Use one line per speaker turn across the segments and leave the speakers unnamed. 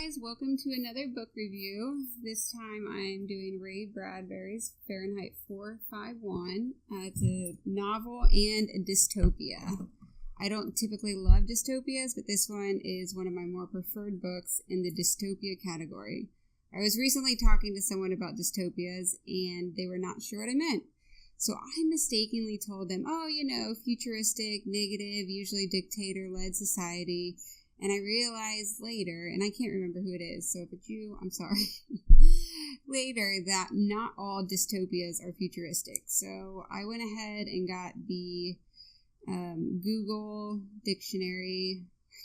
guys, welcome to another book review. This time I'm doing Ray Bradbury's Fahrenheit 451. It's a novel and a dystopia. I don't typically love dystopias, but this one is one of my more preferred books in the dystopia category. I was recently talking to someone about dystopias, and they were not sure what I meant. So I mistakenly told them, futuristic, negative, usually dictator-led society. And I realized later, and I can't remember who it is, so if it's you, I'm sorry, later that not all dystopias are futuristic. So I went ahead and got the Google dictionary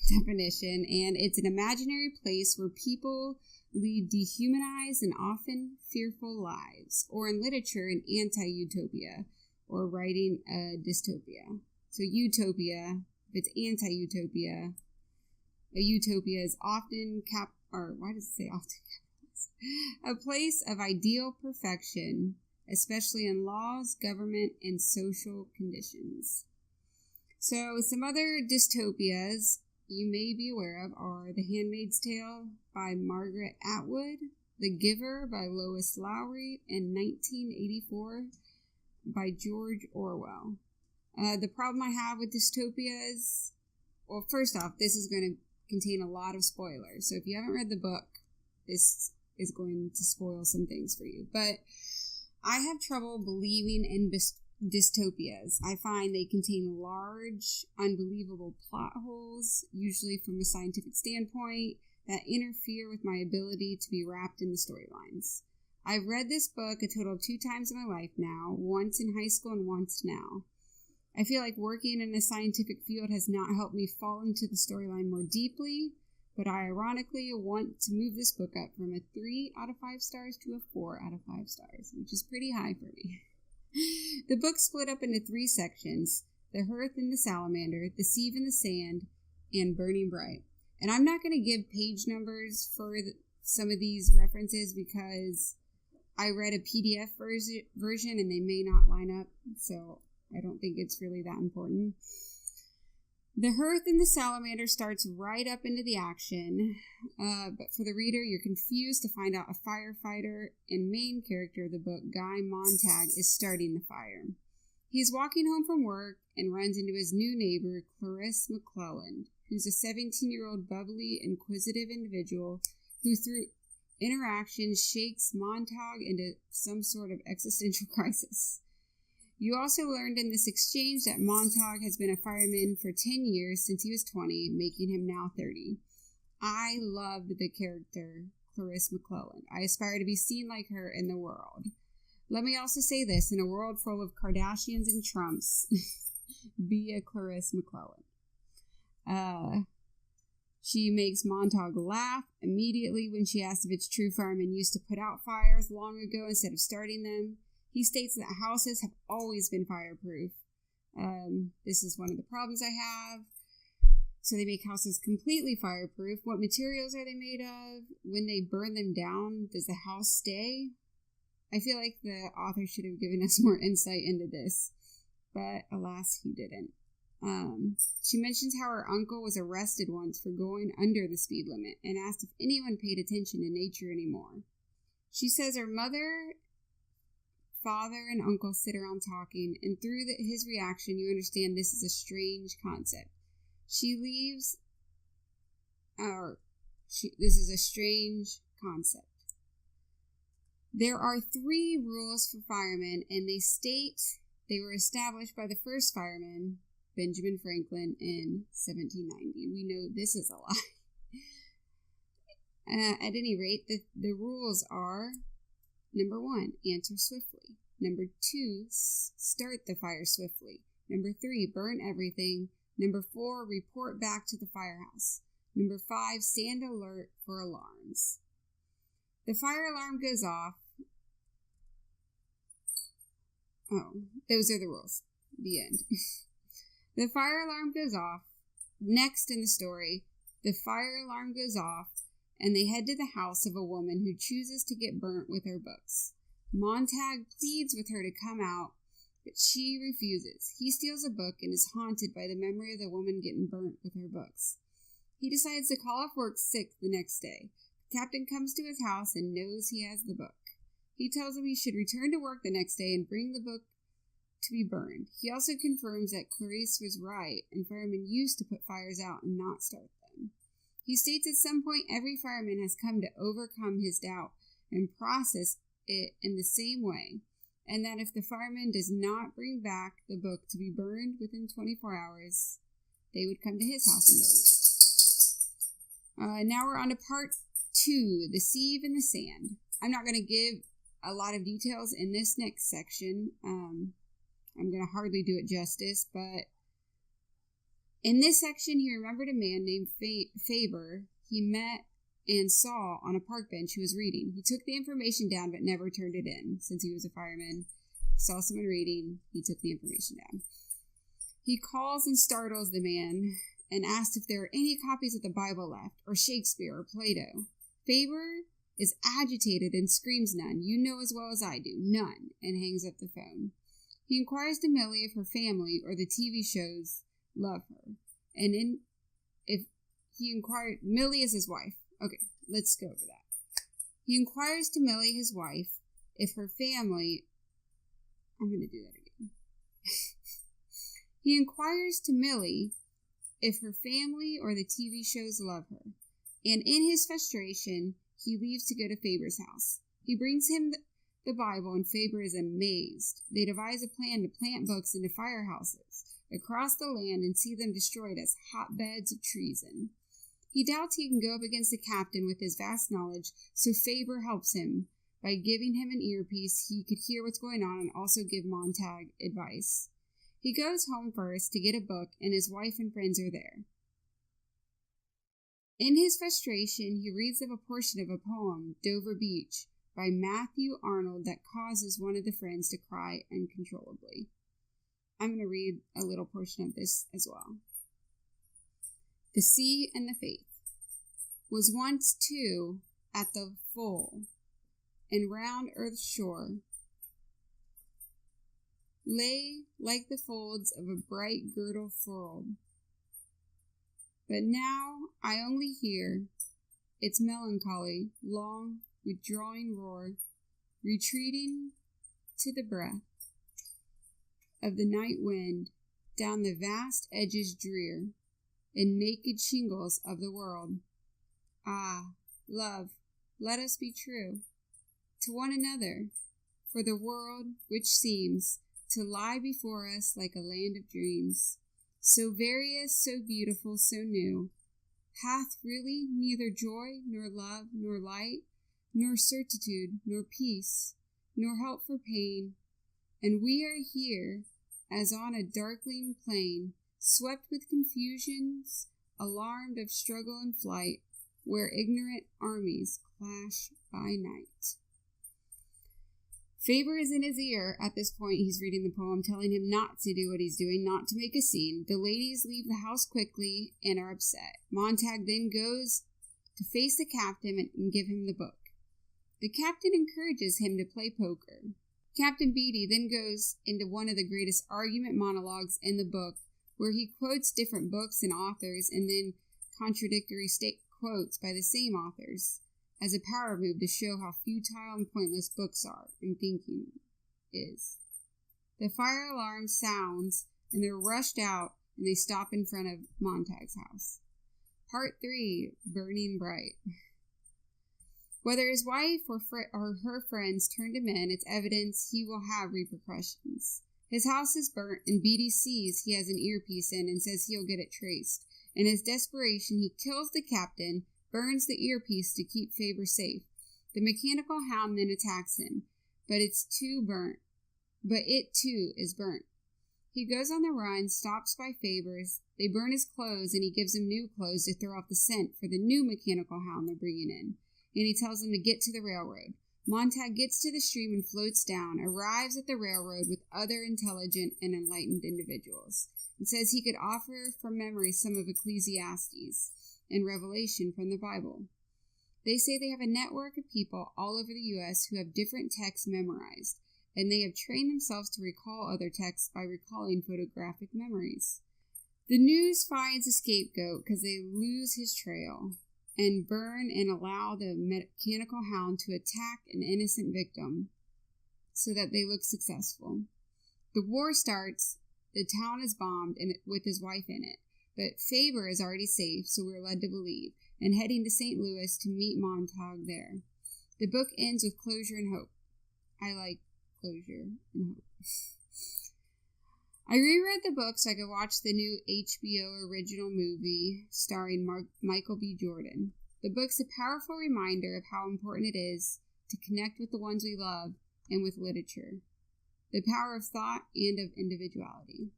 definition, and it's an imaginary place where people lead dehumanized and often fearful lives, or in literature, an anti-utopia, or writing a dystopia. So utopia, if it's anti-utopia, a utopia is often a place of ideal perfection, especially in laws, government, and social conditions. So some other dystopias you may be aware of are The Handmaid's Tale by Margaret Atwood, The Giver by Lois Lowry, and 1984 by George Orwell. The problem I have with dystopias, well, first off, this is going to contain a lot of spoilers. So if you haven't read the book, this is going to spoil some things for you. But I have trouble believing in dystopias. I find they contain large, unbelievable plot holes, usually from a scientific standpoint, that interfere with my ability to be wrapped in the storylines. I've read this book a total of 2 times in my life now, once in high school and once now. I feel like working in a scientific field has not helped me fall into the storyline more deeply, but I ironically want to move this book up from a 3 out of 5 stars to a 4 out of 5 stars, which is pretty high for me. The book split up into 3 sections: The Hearth and the Salamander, The Sieve and the Sand, and Burning Bright. And I'm not going to give page numbers for some of these references because I read a PDF version and they may not line up, so I don't think it's really that important. The Hearth and the Salamander starts right up into the action, but for the reader, you're confused to find out a firefighter and main character of the book, Guy Montag, is starting the fire. He's walking home from work and runs into his new neighbor, Clarice McClelland, who's a 17-year-old bubbly, inquisitive individual who, through interactions, shakes Montag into some sort of existential crisis. You also learned in this exchange that Montag has been a fireman for 10 years since he was 20, making him now 30. I loved the character Clarice McClelland. I aspire to be seen like her in the world. Let me also say this, in a world full of Kardashians and Trumps, be a Clarice McClelland. She makes Montag laugh immediately when she asks if it's true firemen used to put out fires long ago instead of starting them. He states that houses have always been fireproof. This is one of the problems I have. So they make houses completely fireproof. What materials are they made of? When they burn them down, does the house stay? I feel like the author should have given us more insight into this, but alas, he didn't. She mentions how her uncle was arrested once for going under the speed limit and asked if anyone paid attention to nature anymore. She says her mother, father, and uncle sit around talking, and through his reaction, you understand this is a strange concept. This is a strange concept. There are 3 rules for firemen, and they state they were established by the first fireman, Benjamin Franklin, in 1790. We know this is a lie. At any rate, the rules are: Number 1, answer swiftly. Number 2, start the fire swiftly. Number 3, burn everything. Number 4, report back to the firehouse. Number 5, stand alert for alarms. The fire alarm goes off. Oh, those are the rules. The end. The fire alarm goes off. Next in the story, the fire alarm goes off, and they head to the house of a woman who chooses to get burnt with her books. Montag pleads with her to come out, but she refuses. He steals a book and is haunted by the memory of the woman getting burnt with her books. He decides to call off work sick the next day, Captain comes to his house and knows he has the book. He tells him he should return to work the next day and bring the book to be burned. He also confirms that Clarice was right and firemen used to put fires out and not start them. He states at some point every fireman has come to overcome his doubt and process it in the same way, and that if the fireman does not bring back the book to be burned within 24 hours, they would come to his house and burn it. Now we're on to part 2, the sieve and the sand. I'm not going to give a lot of details in this next section. I'm going to hardly do it justice, but in this section, he remembered a man named Faber he met and saw on a park bench who was reading. He took the information down but never turned it in. Since he was a fireman, he saw someone reading, he took the information down. He calls and startles the man and asks if there are any copies of the Bible left, or Shakespeare or Plato. Faber is agitated and screams none. You know as well as I do, none, and hangs up the phone. He inquires to Millie if her family or the TV shows love her. Millie is his wife. Okay, let's go over that. He inquires to Millie, his wife, if her family... I'm going to do that again. He inquires to Millie if her family or the TV shows love her. And in his frustration, he leaves to go to Faber's house. He brings him the Bible, and Faber is amazed. They devise a plan to plant books into firehouses across the land and see them destroyed as hotbeds of treason. He doubts he can go up against the captain with his vast knowledge, so Faber helps him. By giving him an earpiece, he could hear what's going on and also give Montag advice. He goes home first to get a book, and his wife and friends are there. In his frustration, he reads them a portion of a poem, Dover Beach, by Matthew Arnold, that causes one of the friends to cry uncontrollably. I'm going to read a little portion of this as well. The sea and the faith was once too at the full, and round earth's shore lay like the folds of a bright girdle furled. But now I only hear its melancholy, long, withdrawing roar, retreating to the breath of the night wind down the vast edges drear and naked shingles of the world. Ah, love, let us be true to one another, for the world, which seems to lie before us like a land of dreams, so various, so beautiful, so new, hath really neither joy, nor love, nor light, nor certitude, nor peace, nor help for pain, and we are here as on a darkling plain, swept with confusions, alarmed of struggle and flight, where ignorant armies clash by night. Faber is in his ear. At this point, he's reading the poem, telling him not to do what he's doing, not to make a scene. The ladies leave the house quickly and are upset. Montag then goes to face the captain and give him the book. The captain encourages him to play poker. Captain Beatty then goes into one of the greatest argument monologues in the book, where he quotes different books and authors and then contradictory quotes by the same authors, as a power move to show how futile and pointless books are and thinking is. The fire alarm sounds, and they're rushed out, and they stop in front of Montag's house. Part 3, Burning Bright. Whether his wife or her friends turned him in, it's evidence he will have repercussions. His house is burnt, and Beatty sees he has an earpiece in and says he'll get it traced. In his desperation, he kills the captain, burns the earpiece to keep Faber safe. The mechanical hound then attacks him, but it too is burnt. He goes on the run, stops by Faber's. They burn his clothes, and he gives him new clothes to throw off the scent for the new mechanical hound they're bringing in. And he tells him to get to the railroad. Montag gets to the stream and floats down, arrives at the railroad with other intelligent and enlightened individuals, and says he could offer from memory some of Ecclesiastes and Revelation from the Bible. They say they have a network of people all over the U.S. who have different texts memorized, and they have trained themselves to recall other texts by recalling photographic memories. The news finds a scapegoat because they lose his trail. and burn and allow the mechanical hound to attack an innocent victim so that they look successful. The war starts, the town is bombed and with his wife in it, but Faber is already safe, so we're led to believe, and heading to St. Louis to meet Montague there. The book ends with closure and hope. I like closure and hope. I reread the book so I could watch the new HBO original movie starring Michael B. Jordan. The book's a powerful reminder of how important it is to connect with the ones we love and with literature. The power of thought and of individuality.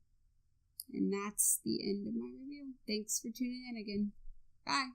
And that's the end of my review. Thanks for tuning in again. Bye.